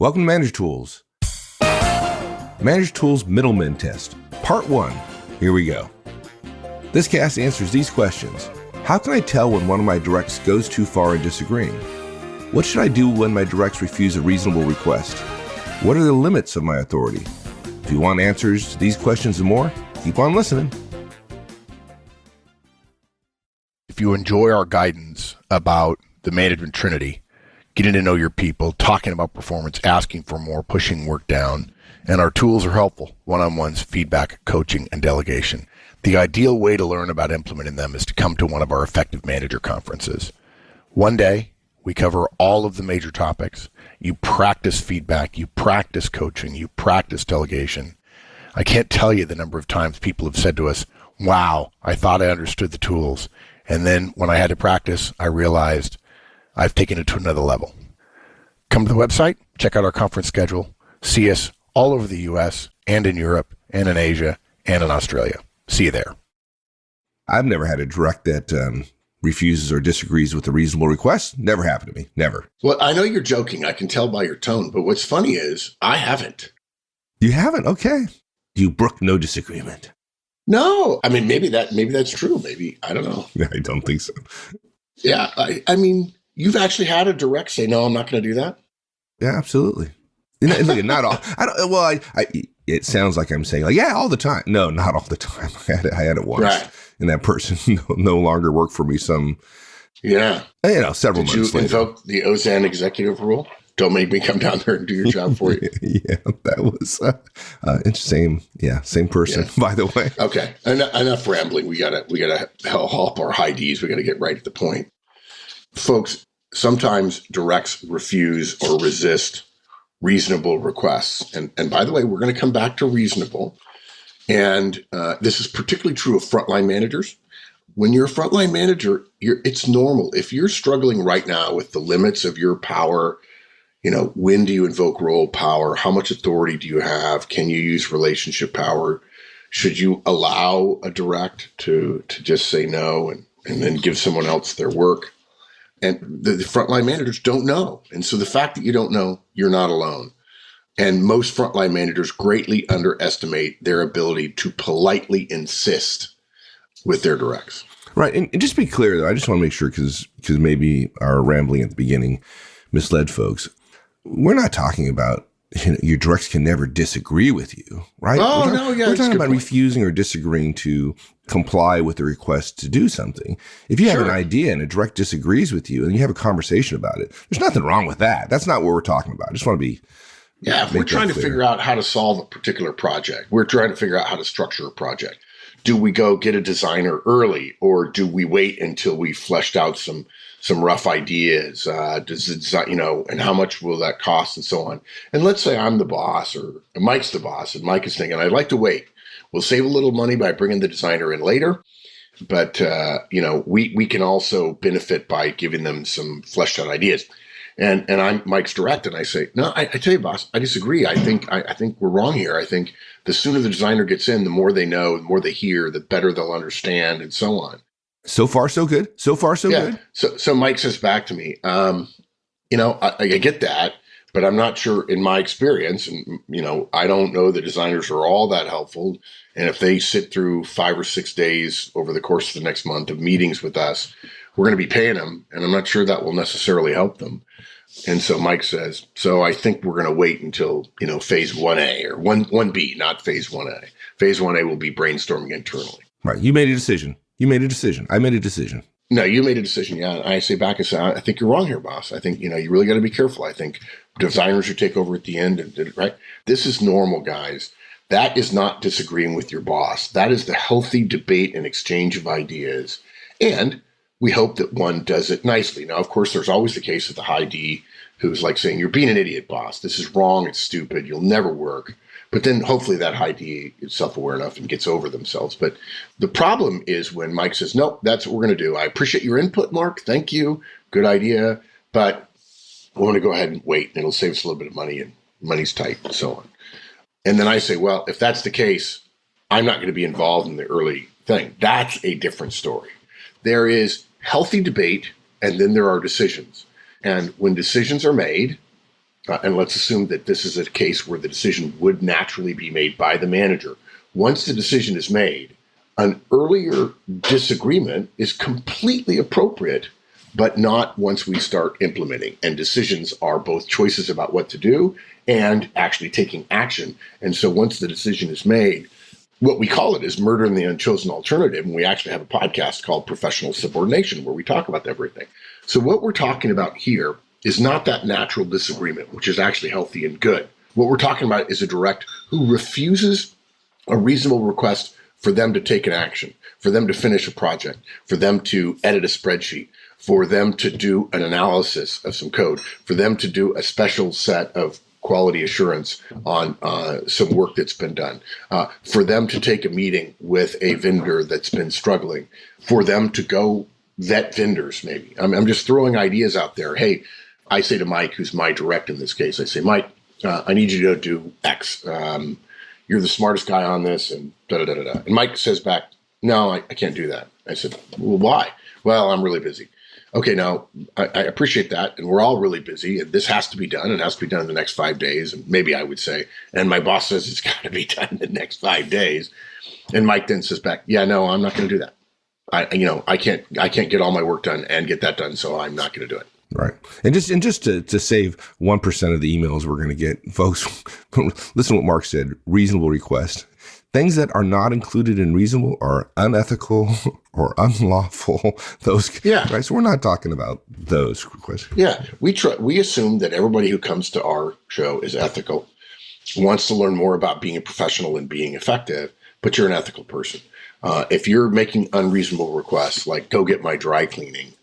Welcome to Manager Tools. Manager Tools Middleman Test, Part 1. Here we go. This cast answers these questions. How can I tell when one of my directs goes too far in disagreeing? What should I do when my directs refuse a reasonable request? What are the limits of my authority? If you want answers to these questions and more, keep on listening. If you enjoy our guidance about the management trinity, getting to know your people, talking about performance, asking for more, pushing work down, and our tools are helpful, one-on-ones, feedback, coaching, and delegation. The ideal way to learn about implementing them is to come to one of our effective manager conferences. One day, we cover all of the major topics. You practice feedback, you practice coaching, you practice delegation. I can't tell you the number of times people have said to us, wow, I thought I understood the tools. And then when I had to practice, I realized I've taken it to another level. Come to the website, check out our conference schedule, see us all over the U.S. and in Europe and in Asia and in Australia. See you there. I've never had a direct that refuses or disagrees with a reasonable request. Never happened to me. Never. Well, I know you're joking. I can tell by your tone. But what's funny is I haven't. You haven't? Okay. You brook no disagreement. No. I mean, maybe that's true. Maybe. I don't know. I don't think so. Yeah. I mean, you've actually had a direct say, no, I'm not going to do that. Yeah, absolutely. Look, not all. I don't. Well, it sounds like I'm saying, like, yeah, all the time. No, not all the time. I had it once, right. And that person no longer worked for me. Several months later. Did you invoke the Ozan executive rule? Don't make me come down there and do your job for you. Yeah, that was interesting. Yeah, same person. Yeah. By the way. Okay, enough rambling. We gotta help our high Ds. We gotta get right at the point, folks. Sometimes directs refuse or resist reasonable requests. And by the way, we're going to come back to reasonable. And this is particularly true of frontline managers. When you're a frontline manager, it's normal. If you're struggling right now with the limits of your power, when do you invoke role power? How much authority do you have? Can you use relationship power? Should you allow a direct to just say no and then give someone else their work? And the frontline managers don't know. And so the fact that you don't know, you're not alone. And most frontline managers greatly underestimate their ability to politely insist with their directs. Right. And just to be clear, though, I just want to make sure, because maybe our rambling at the beginning misled folks. We're not talking about your directs can never disagree with you, right? We're talking about refusing or disagreeing to comply with the request to do something. If you have an idea and a direct disagrees with you and you have a conversation about it, there's nothing wrong with that. That's not what we're talking about. I just want to be if we're trying to figure out how to solve a particular project, we're trying to figure out how to structure a project. Do we go get a designer early, or do we wait until we fleshed out some rough ideas? Does it, and how much will that cost, and so on? And let's say I'm the boss, or Mike's the boss, and Mike is thinking, I'd like to wait. We'll save a little money by bringing the designer in later, but we can also benefit by giving them some fleshed out ideas. And I'm Mike's direct, and I say, no, I tell you, boss, I disagree. I think we're wrong here. I think the sooner the designer gets in, the more they know, the more they hear, the better they'll understand, and so on. So far, so good. So far, so good. So Mike says back to me, I get that, but I'm not sure in my experience, and, I don't know the designers are all that helpful. And if they sit through 5 or 6 days over the course of the next month of meetings with us, we're going to be paying them, and I'm not sure that will necessarily help them. And so Mike says, so I think we're going to wait until, phase 1A or 1B, not phase 1A. Phase 1A will be brainstorming internally. Right. You made a decision. I made a decision. No, you made a decision. Yeah. And I say back, I think you're wrong here, boss. I think, you really got to be careful. I think designers who take over at the end, right? This is normal, guys. That is not disagreeing with your boss. That is the healthy debate and exchange of ideas. And we hope that one does it nicely. Now, of course, there's always the case of the high D who's like saying, you're being an idiot, boss. This is wrong. It's stupid. You'll never work. But then hopefully that high D is self-aware enough and gets over themselves. But the problem is when Mike says, no, that's what we're going to do. I appreciate your input, Mark. Thank you. Good idea. But I want to go ahead and wait, and it'll save us a little bit of money, and money's tight, and so on. And then I say, well, if that's the case, I'm not going to be involved in the early thing. That's a different story. There is healthy debate, and then there are decisions. And when decisions are made, and let's assume that this is a case where the decision would naturally be made by the manager. Once the decision is made, an earlier disagreement is completely appropriate, but not once we start implementing. And decisions are both choices about what to do and actually taking action. And so once the decision is made, what we call it is murder in the unchosen alternative. And we actually have a podcast called Professional Subordination where we talk about everything. So what we're talking about here is not that natural disagreement, which is actually healthy and good. What we're talking about is a direct who refuses a reasonable request for them to take an action, for them to finish a project, for them to edit a spreadsheet, for them to do an analysis of some code, for them to do a special set of quality assurance on some work that's been done, for them to take a meeting with a vendor that's been struggling, for them to go vet vendors maybe. I'm just throwing ideas out there. Hey, I say to Mike, who's my direct in this case, I say, Mike, I need you to do X. You're the smartest guy on this, and da-da-da-da-da. And Mike says back, no, I can't do that. I said, well, why? Well, I'm really busy. Okay, now, I appreciate that, and we're all really busy, and this has to be done, and it has to be done in the next 5 days, and maybe I would say, and my boss says it's got to be done in the next 5 days. And Mike then says back, yeah, no, I'm not going to do that. I can't get all my work done and get that done, so I'm not going to do it. Right. And just to save 1% of the emails we're going to get, folks, listen to what Mark said, reasonable request. Things that are not included in reasonable are unethical or unlawful. Right? So we're not talking about those requests. Yeah. We assume that everybody who comes to our show is ethical, wants to learn more about being a professional and being effective, but you're an ethical person. If you're making unreasonable requests, like go get my dry cleaning,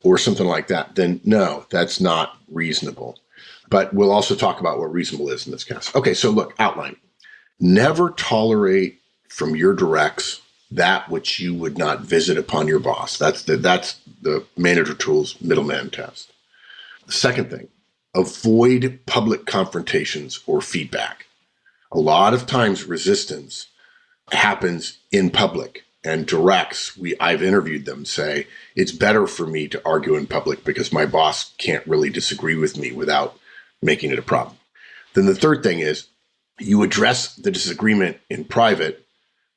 or something like that, then no, that's not reasonable. But we'll also talk about what reasonable is in this case. Okay, so look, outline. Never tolerate from your directs that which you would not visit upon your boss. That's the Manager Tools Middleman Test. The second thing, avoid public confrontations or feedback. A lot of times resistance happens in public. And directs, I've interviewed them, say, it's better for me to argue in public because my boss can't really disagree with me without making it a problem. Then the third thing is you address the disagreement in private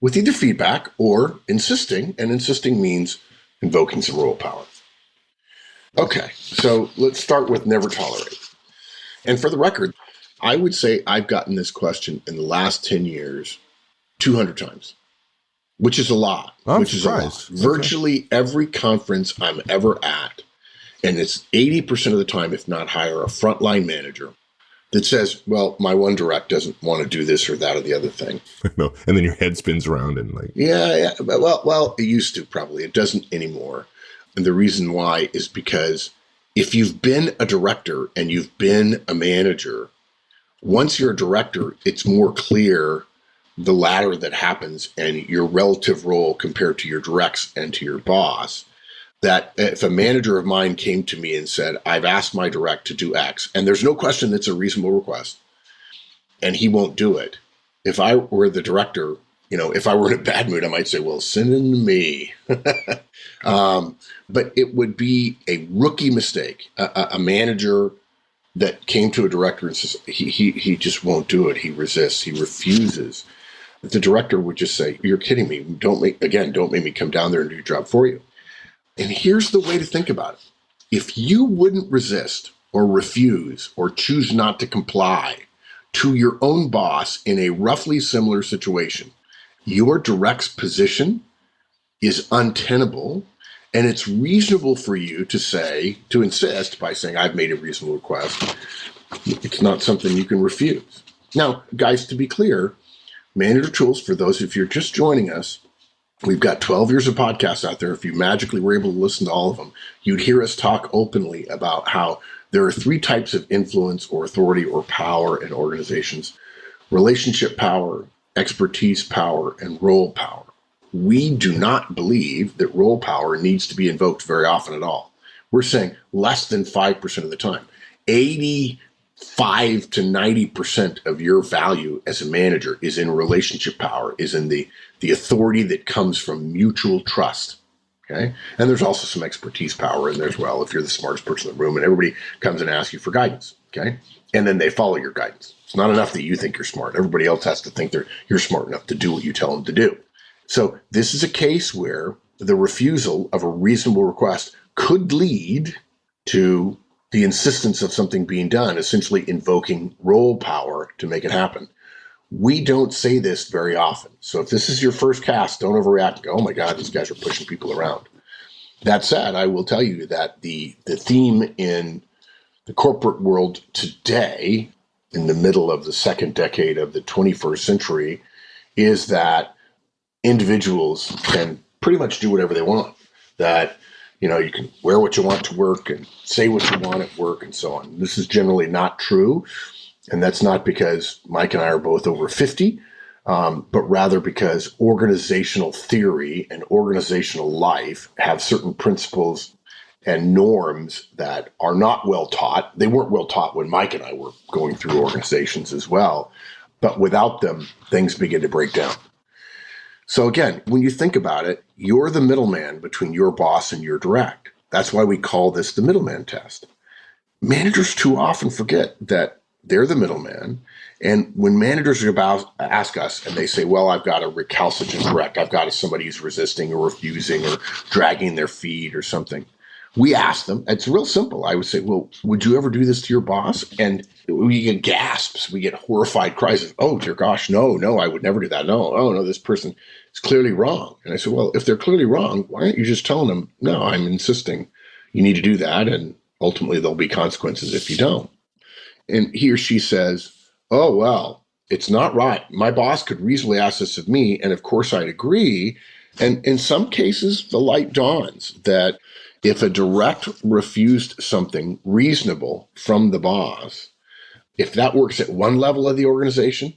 with either feedback or insisting, and insisting means invoking some role power. Okay, so let's start with never tolerate. And for the record, I would say I've gotten this question in the last 10 years 200 times. Which is a lot. I'm surprised. Virtually every conference I'm ever at, and it's 80% of the time, if not higher, a frontline manager that says, well, my one direct doesn't want to do this or that or the other thing. No, and then your head spins around and like... Yeah. Well, it used to probably. It doesn't anymore. And the reason why is because if you've been a director and you've been a manager, once you're a director, it's more clear the ladder that happens and your relative role compared to your directs and to your boss, that if a manager of mine came to me and said, I've asked my direct to do X, and there's no question that's a reasonable request, and he won't do it. If I were the director, if I were in a bad mood, I might say, well, send him to me. But it would be a rookie mistake. A manager that came to a director and says, he just won't do it. He resists. He refuses. The director would just say, you're kidding me. Don't make me come down there and do your job for you. And here's the way to think about it. If you wouldn't resist or refuse or choose not to comply to your own boss in a roughly similar situation, your direct's position is untenable, and it's reasonable for you to insist by saying, I've made a reasonable request. It's not something you can refuse. Now, guys, to be clear, Manager Tools, for those, if you're just joining us, we've got 12 years of podcasts out there. If you magically were able to listen to all of them, you'd hear us talk openly about how there are 3 types of influence or authority or power in organizations: relationship power, expertise power, and role power. We do not believe that role power needs to be invoked very often at all. We're saying less than 5% of the time. 85 to 90% of your value as a manager is in relationship power, is in the authority that comes from mutual trust. Okay. And there's also some expertise power in there as well, if you're the smartest person in the room and everybody comes and asks you for guidance. Okay. and then they follow your guidance. It's not enough that you think you're smart. Everybody else has to think you're smart enough to do what you tell them to do. So this is a case where the refusal of a reasonable request could lead to the insistence of something being done, essentially invoking role power to make it happen. We don't say this very often. So if this is your first cast, don't overreact and go, oh my God, these guys are pushing people around. That said, I will tell you that the theme in the corporate world today, in the middle of the second decade of the 21st century, is that individuals can pretty much do whatever they want. That, you can wear what you want to work and say what you want at work and so on. This is generally not true. And that's not because Mike and I are both over 50, but rather because organizational theory and organizational life have certain principles and norms that are not well taught. They weren't well taught when Mike and I were going through organizations as well. But without them, things begin to break down. So again, when you think about it, you're the middleman between your boss and your direct. That's why we call this the middleman test. Managers too often forget that they're the middleman. And when managers are about to ask us and they say, well, I've got a recalcitrant direct, I've got somebody who's resisting or refusing or dragging their feet or something, we ask them, it's real simple. I would say, well, would you ever do this to your boss? And we get gasps, we get horrified cries of, oh, dear gosh, no, I would never do that. No, oh, no, this person is clearly wrong. And I said, well, if they're clearly wrong, why aren't you just telling them, no, I'm insisting you need to do that. And ultimately there'll be consequences if you don't. And he or she says, oh, well, it's not right. My boss could reasonably ask this of me. And of course I'd agree. And in some cases, the light dawns that if a direct refused something reasonable from the boss, if that works at one level of the organization,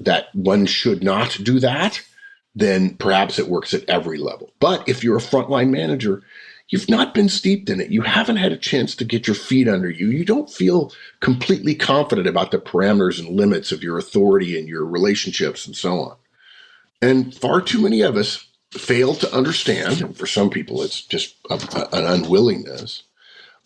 that one should not do that, then perhaps it works at every level. But if you're a frontline manager, you've not been steeped in it. You haven't had a chance to get your feet under you. You don't feel completely confident about the parameters and limits of your authority and your relationships and so on. And far too many of us fail to understand, and for some people it's just an unwillingness,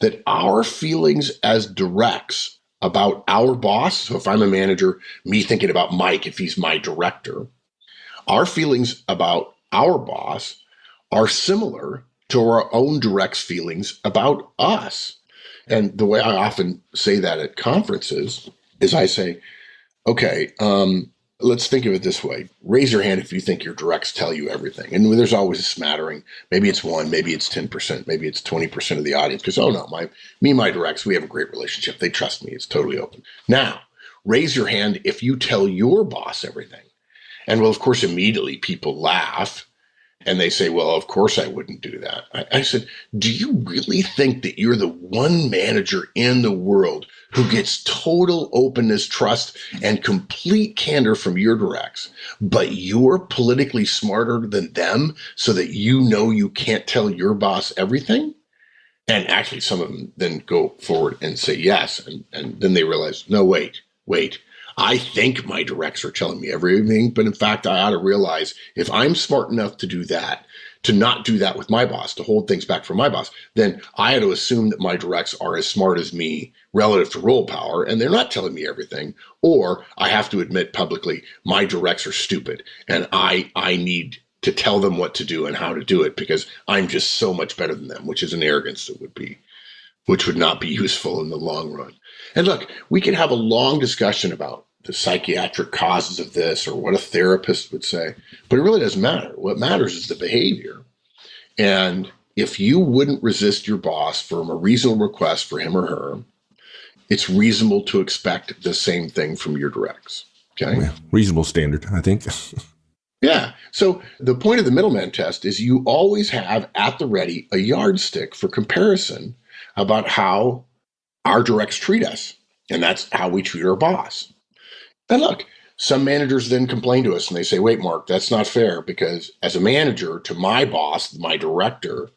that our feelings as directs about our boss, so if I'm a manager, me thinking about Mike if he's my director, our feelings about our boss are similar to our own direct's feelings about us. And the way I often say that at conferences is I say, okay, let's think of it this way. Raise your hand if you think your directs tell you everything. And there's always a smattering. Maybe it's 1, maybe it's 10%, maybe it's 20% of the audience. Because, oh no, my directs, we have a great relationship. They trust me. It's totally open. Now, raise your hand if you tell your boss everything. And well, of course, immediately people laugh and they say, well, of course I wouldn't do that. I said, do you really think that you're the one manager in the world who gets total openness, trust, and complete candor from your directs, but you're politically smarter than them so that you know you can't tell your boss everything? And actually, some of them then go forward and say yes. And then they realize, no, wait. I think my directs are telling me everything, but in fact, I ought to realize if I'm smart enough to do that, to not do that with my boss, to hold things back from my boss, then I had to assume that my directs are as smart as me relative to role power, and they're not telling me everything. Or I have to admit publicly, my directs are stupid, and I need to tell them what to do and how to do it because I'm just so much better than them, which is an arrogance which would not be useful in the long run. And look, we can have a long discussion about the psychiatric causes of this or what a therapist would say, but it really doesn't matter. What matters is the behavior. And if you wouldn't resist your boss from a reasonable request for him or her, it's reasonable to expect the same thing from your directs. Okay? Yeah, reasonable standard, I think. Yeah. So the point of the middleman test is you always have at the ready a yardstick for comparison about how our directs treat us. And that's how we treat our boss. And look, some managers then complain to us and they say, wait, Mark, that's not fair because as a manager to my boss, my director,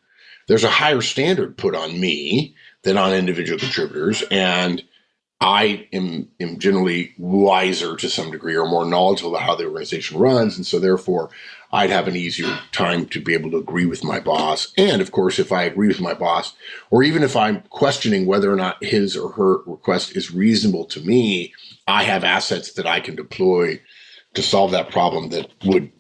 there's a higher standard put on me than on individual contributors. And I am generally wiser to some degree or more knowledgeable about how the organization runs. And so therefore, I'd have an easier time to be able to agree with my boss. And of course, if I agree with my boss, or even if I'm questioning whether or not his or her request is reasonable to me, I have assets that I can deploy to solve that problem that would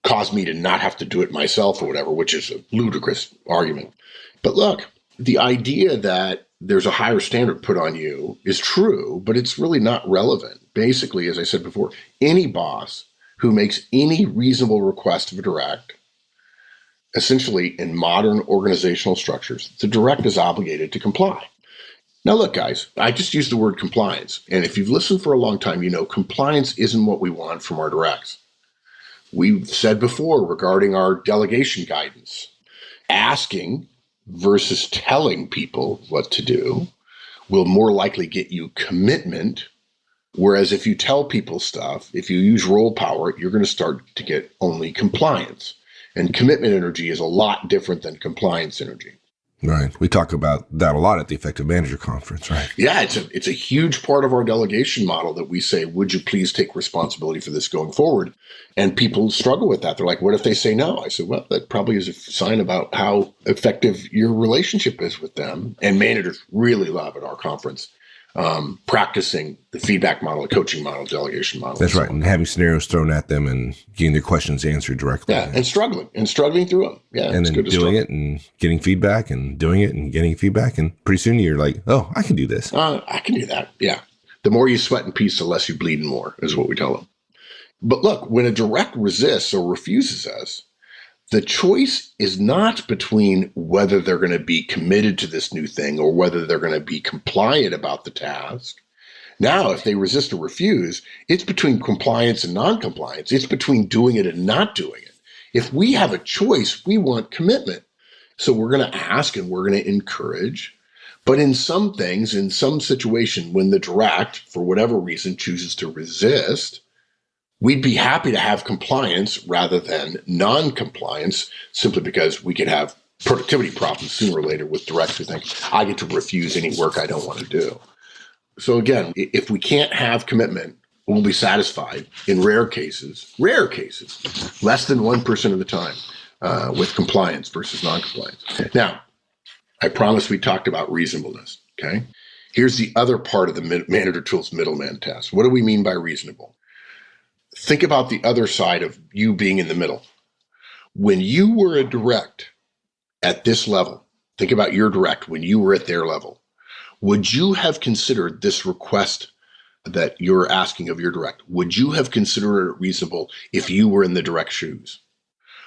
cause me to not have to do it myself or whatever, which is a ludicrous argument. But look, the idea that there's a higher standard put on you is true, but it's really not relevant. Basically, as I said before, any boss who makes any reasonable request of a direct, essentially in modern organizational structures, the direct is obligated to comply. Now, look, guys, I just used the word compliance. And if you've listened for a long time, you know compliance isn't what we want from our directs. We've said before regarding our delegation guidance, asking versus telling people what to do will more likely get you commitment. Whereas if you tell people stuff, if you use role power, you're going to start to get only compliance. And commitment energy is a lot different than compliance energy. Right. We talk about that a lot at the Effective Manager Conference, right? Yeah, it's a huge part of our delegation model that we say, would you please take responsibility for this going forward? And people struggle with that. They're like, what if they say no? I said, well, that probably is a sign about how effective your relationship is with them. And managers really love at our conference practicing the feedback model, the coaching model, delegation model. That's right. And having scenarios thrown at them and getting their questions answered directly. Yeah, and struggling through them. Yeah, and then doing it and getting feedback and doing it and getting feedback. And pretty soon you're like, oh, I can do this. I can do that. Yeah. The more you sweat in peace, the less you bleed more is what we tell them. But look, when a direct resists or refuses us, the choice is not between whether they're going to be committed to this new thing or whether they're going to be compliant about the task. Now, if they resist or refuse, it's between compliance and non-compliance. It's between doing it and not doing it. If we have a choice, we want commitment. So we're going to ask and we're going to encourage. But in some things, in some situation, when the direct, for whatever reason, chooses to resist, we'd be happy to have compliance rather than non-compliance, simply because we could have productivity problems sooner or later with directs who think, I get to refuse any work I don't want to do. So again, if we can't have commitment, we'll be satisfied in rare cases, less than 1% of the time with compliance versus non-compliance. Now, I promised we talked about reasonableness, okay? Here's the other part of the Manager Tools Middleman Test. What do we mean by reasonable? Think about the other side of you being in the middle. When you were a direct at this level, think about your direct when you were at their level. Would you have considered this request that you're asking of your direct? Would you have considered it reasonable if you were in the direct shoes?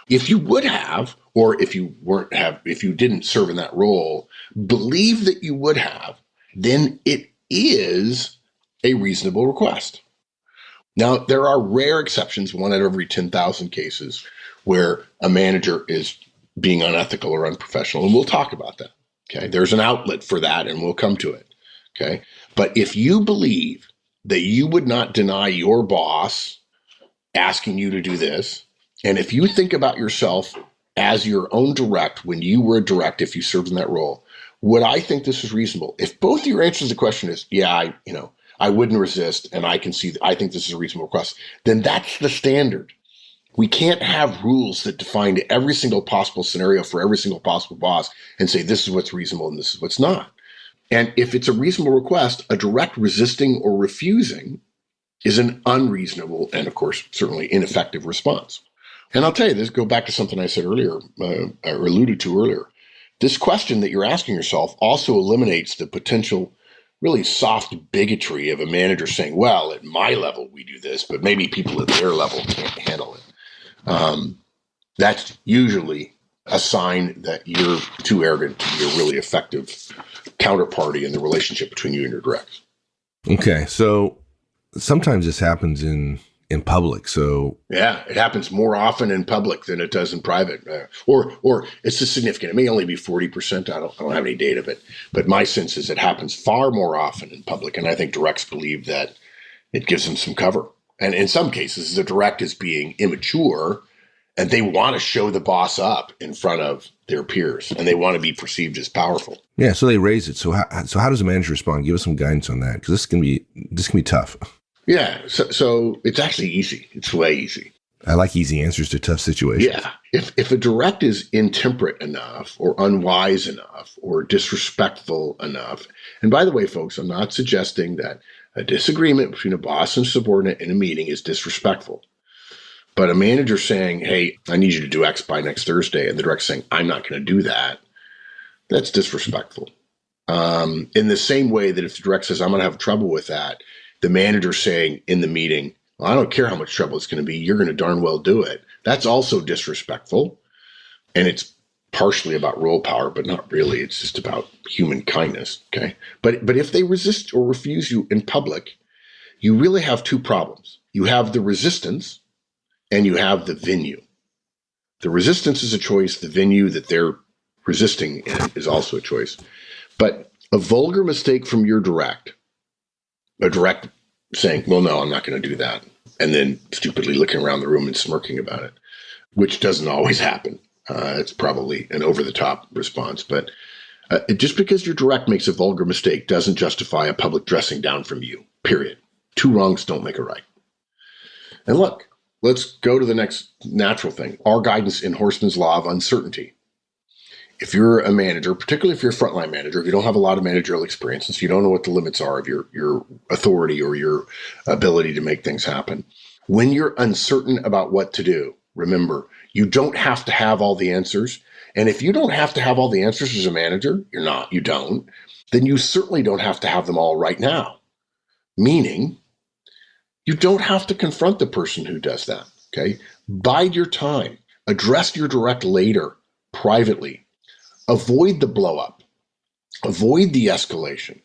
If you would have, or if you didn't serve in that role, believe that you would have, then it is a reasonable request. Now, there are rare exceptions, 1 out of every 10,000 cases, where a manager is being unethical or unprofessional, and we'll talk about that. Okay, there's an outlet for that, and we'll come to it. Okay, but if you believe that you would not deny your boss asking you to do this, and if you think about yourself as your own direct when you were a direct, if you served in that role, would I think this is reasonable? If both your answers to the question is, yeah, I wouldn't resist, and I think this is a reasonable request, then that's the standard. We can't have rules that define every single possible scenario for every single possible boss and say this is what's reasonable and this is what's not. And if it's a reasonable request, a direct resisting or refusing is an unreasonable and, of course, certainly ineffective response. And I'll tell you this, go back to something I said earlier, or alluded to earlier. This question that you're asking yourself also eliminates the potential really soft bigotry of a manager saying, well, at my level, we do this, but maybe people at their level can't handle it. That's usually a sign that you're too arrogant to be a really effective counterparty in the relationship between you and your directs. Okay. So sometimes this happens in public. So yeah, it happens more often in public than it does in private, or it's a significant. It may only be 40%. I don't have any data, but my sense is it happens far more often in public, and I think directs believe that it gives them some cover. And in some cases, the direct is being immature And they want to show the boss up in front of their peers, and they want to be perceived as powerful. Yeah, so they raise it. So how does a manager respond? Give us some guidance on that, because this can be tough. Yeah, so it's actually easy. It's way easy. I like easy answers to tough situations. Yeah, if a direct is intemperate enough, or unwise enough, or disrespectful enough, and by the way, folks, I'm not suggesting that a disagreement between a boss and subordinate in a meeting is disrespectful. But a manager saying, hey, I need you to do X by next Thursday, and the director saying, I'm not going to do that, that's disrespectful. In the same way that if the director says, I'm going to have trouble with that, the manager saying in the meeting, well, I don't care how much trouble it's going to be, you're going to darn well do it. That's also disrespectful. And it's partially about role power, but not really. It's just about human kindness, okay? But if they resist or refuse you in public, you really have two problems. You have the resistance, and you have the venue. The resistance is a choice. The venue that they're resisting in is also a choice. But a vulgar mistake from your a direct saying, well, no, I'm not going to do that, and then stupidly looking around the room and smirking about it, which doesn't always happen. It's probably an over-the-top response. But just because your direct makes a vulgar mistake doesn't justify a public dressing down from you, period. Two wrongs don't make a right. And look, let's go to the next natural thing, our guidance in Horstman's Law of Uncertainty. If you're a manager, particularly if you're a frontline manager, if you don't have a lot of managerial experience, and so you don't know what the limits are of your authority or your ability to make things happen, when you're uncertain about what to do, remember, you don't have to have all the answers. And if you don't have to have all the answers as a manager, you don't, then you certainly don't have to have them all right now. Meaning, you don't have to confront the person who does that, okay? Bide your time. Address your direct later, privately. Avoid the blow up. Avoid the escalation.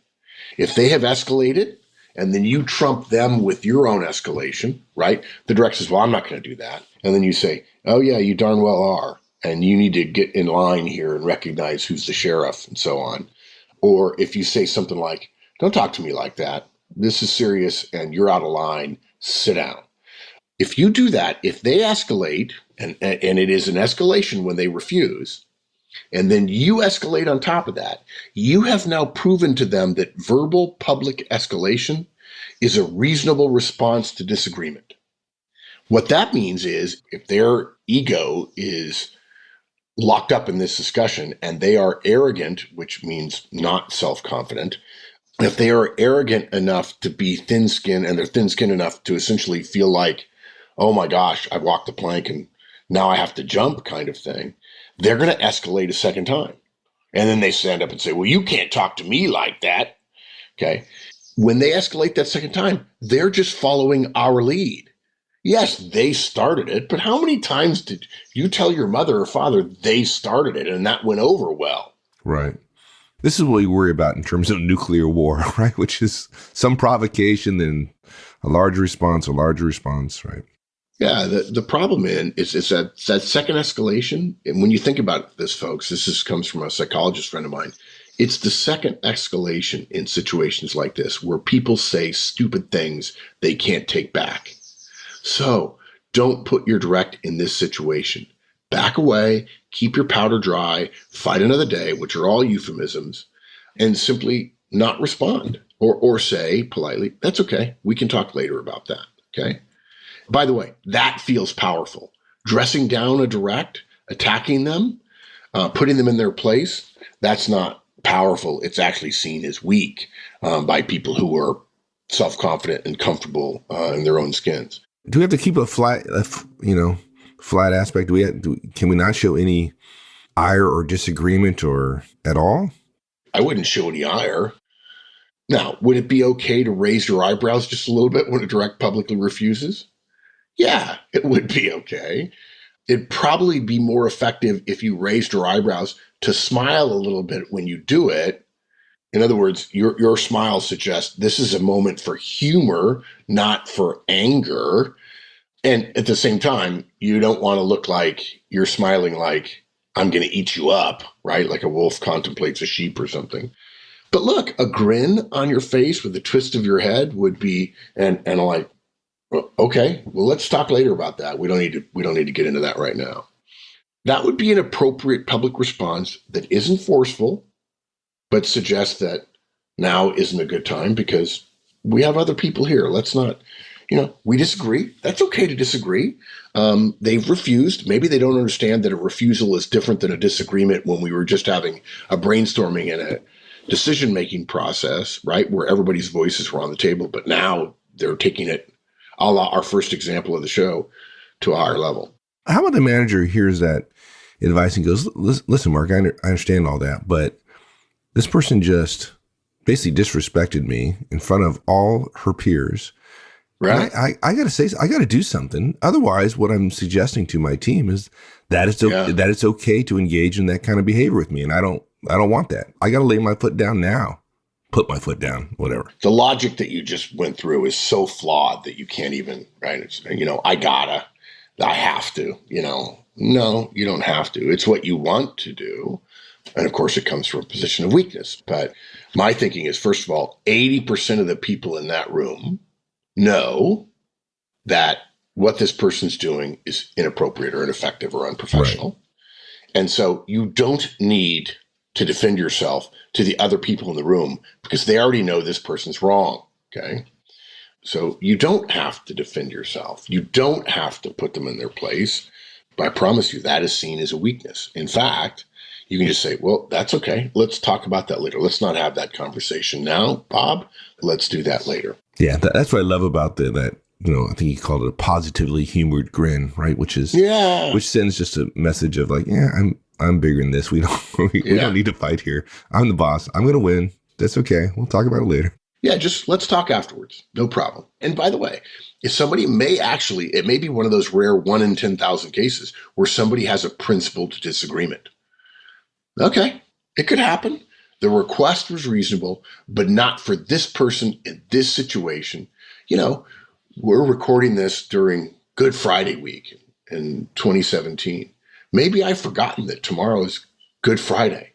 If they have escalated and then you trump them with your own escalation, right? The direct says, well, I'm not going to do that. And then you say, oh yeah, you darn well are. And you need to get in line here and recognize who's the sheriff and so on. Or if you say something like, don't talk to me like that. This is serious and you're out of line. Sit down. If you do that, if they escalate, and it is an escalation when they refuse, and then you escalate on top of that, you have now proven to them that verbal public escalation is a reasonable response to disagreement. What that means is if their ego is locked up in this discussion and they are arrogant, which means not self-confident, if they are arrogant enough to be thin-skinned, and they're thin-skinned enough to essentially feel like, oh my gosh, I walked the plank and now I have to jump kind of thing, they're going to escalate a second time. And then they stand up and say, well, you can't talk to me like that. Okay. When they escalate that second time, they're just following our lead. Yes, they started it, but how many times did you tell your mother or father they started it and that went over well? Right. This is what we worry about in terms of nuclear war, right? Which is some provocation, then a large response, right? Yeah, the problem is that second escalation, and when you think about this, folks, comes from a psychologist friend of mine. It's the second escalation in situations like this where people say stupid things they can't take back. So don't put your direct in this situation. Back away, keep your powder dry, fight another day, which are all euphemisms, and simply not respond or say politely, that's okay. We can talk later about that. Okay. By the way, that feels powerful. Dressing down a direct, attacking them, putting them in their place, that's not powerful. It's actually seen as weak by people who are self-confident and comfortable in their own skins. Do we have to keep a flat aspect? Can we not show any ire or disagreement or at all? I wouldn't show any ire. Now, would it be okay to raise your eyebrows just a little bit when a direct publicly refuses? Yeah, it would be okay. It'd probably be more effective if you raised your eyebrows to smile a little bit when you do it. In other words, your smile suggests this is a moment for humor, not for anger. And at the same time, you don't want to look like you're smiling like, I'm going to eat you up, right? Like a wolf contemplates a sheep or something. But look, a grin on your face with a twist of your head would be, and like, Well, okay, well, let's talk later about that. We don't need to get into that right now. That would be an appropriate public response that isn't forceful, but suggests that now isn't a good time because we have other people here. Let's not, we disagree. That's okay to disagree. They've refused. Maybe they don't understand that a refusal is different than a disagreement when we were just having a brainstorming and a decision-making process, right, where everybody's voices were on the table. But now they're taking it, a la our first example of the show, to a higher level. How about the manager hears that advice and goes, listen, Mark, I understand all that, but this person just basically disrespected me in front of all her peers. Right. I got to say, I got to do something. Otherwise, what I'm suggesting to my team is that it's okay to engage in that kind of behavior with me. And I don't want that. I got to lay my foot down now. Put my foot down, whatever. The logic that you just went through is so flawed that you can't even, right? It's, I have to, no, you don't have to. It's what you want to do. And of course, it comes from a position of weakness. But my thinking is, first of all, 80% of the people in that room know that what this person's doing is inappropriate or ineffective or unprofessional. Right. And so you don't need to defend yourself to the other people in the room because they already know this person's wrong. Okay. So you don't have to defend yourself. You don't have to put them in their place. But I promise you that is seen as a weakness. In fact, you can just say, well, that's okay. Let's talk about that later. Let's not have that conversation now, Bob. Let's do that later. Yeah, that's what I love about that. I think he called it a positively humored grin, right? Which sends just a message of like, yeah, I'm bigger than this. We don't need to fight here. I'm the boss. I'm going to win. That's okay. We'll talk about it later. Yeah, just let's talk afterwards. No problem. And by the way, if somebody it may be one of those rare 1 in 10,000 cases where somebody has a principled disagreement. Okay, it could happen. The request was reasonable, but not for this person in this situation. We're recording this during Good Friday week in 2017. Maybe I've forgotten that tomorrow is Good Friday.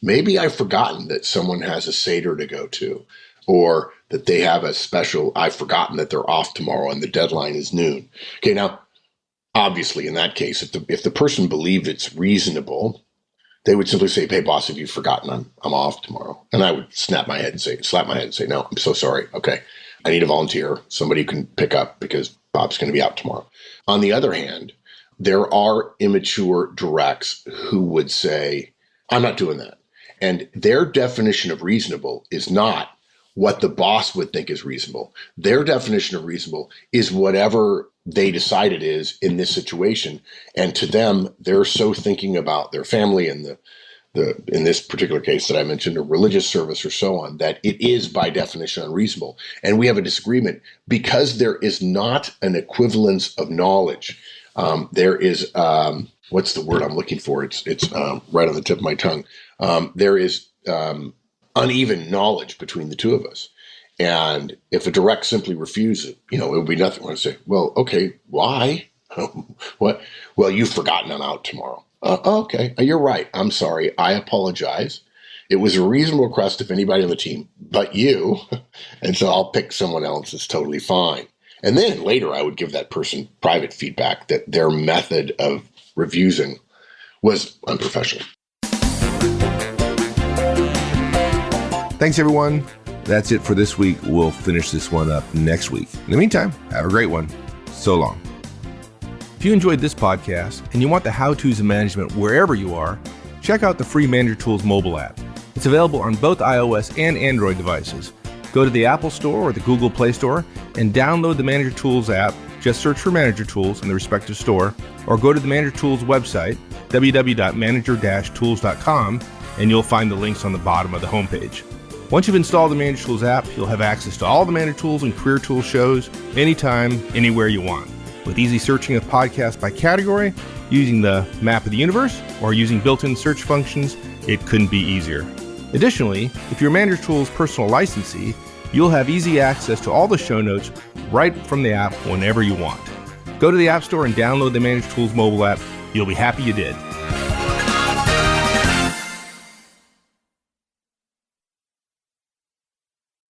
Maybe I've forgotten that someone has a Seder to go to, or that they have a special, I've forgotten that they're off tomorrow and the deadline is noon. Okay, now, obviously in that case, if the person believed it's reasonable, they would simply say, hey, boss, have you forgotten I'm off tomorrow? And I would slap my head and say, no, I'm so sorry. Okay, I need a volunteer, somebody who can pick up because Bob's going to be out tomorrow. On the other hand, there are immature directs who would say, I'm not doing that. And their definition of reasonable is not what the boss would think is reasonable. Their definition of reasonable is whatever they decide it is in this situation. And to them, they're so thinking about their family and the in this particular case that I mentioned, a religious service or so on, that it is by definition unreasonable. And we have a disagreement because there is not an equivalence of knowledge. There is, what's the word I'm looking for? It's right on the tip of my tongue. There is uneven knowledge between the two of us. And if a direct simply refuses, it would be nothing. I say, well, okay, why? What? Well, you've forgotten I'm out tomorrow. Okay, you're right. I'm sorry. I apologize. It was a reasonable request of anybody on the team, but you. And so I'll pick someone else that's totally fine. And then later I would give that person private feedback that their method of refusing was unprofessional. Thanks, everyone. That's it for this week. We'll finish this one up next week. In the meantime, have a great one. So long. If you enjoyed this podcast and you want the how-tos of management wherever you are, check out the free Manager Tools mobile app. It's available on both iOS and Android devices. Go to the Apple Store or the Google Play Store and download the Manager Tools app. Just search for Manager Tools in the respective store, or go to the Manager Tools website, www.manager-tools.com, and you'll find the links on the bottom of the homepage. Once you've installed the Manager Tools app, you'll have access to all the Manager Tools and Career Tools shows anytime, anywhere you want. With easy searching of podcasts by category, using the map of the universe, or using built-in search functions, it couldn't be easier. Additionally, if you're Manager Tools personal licensee, you'll have easy access to all the show notes right from the app whenever you want. Go to the App Store and download the Manager Tools mobile app. You'll be happy you did.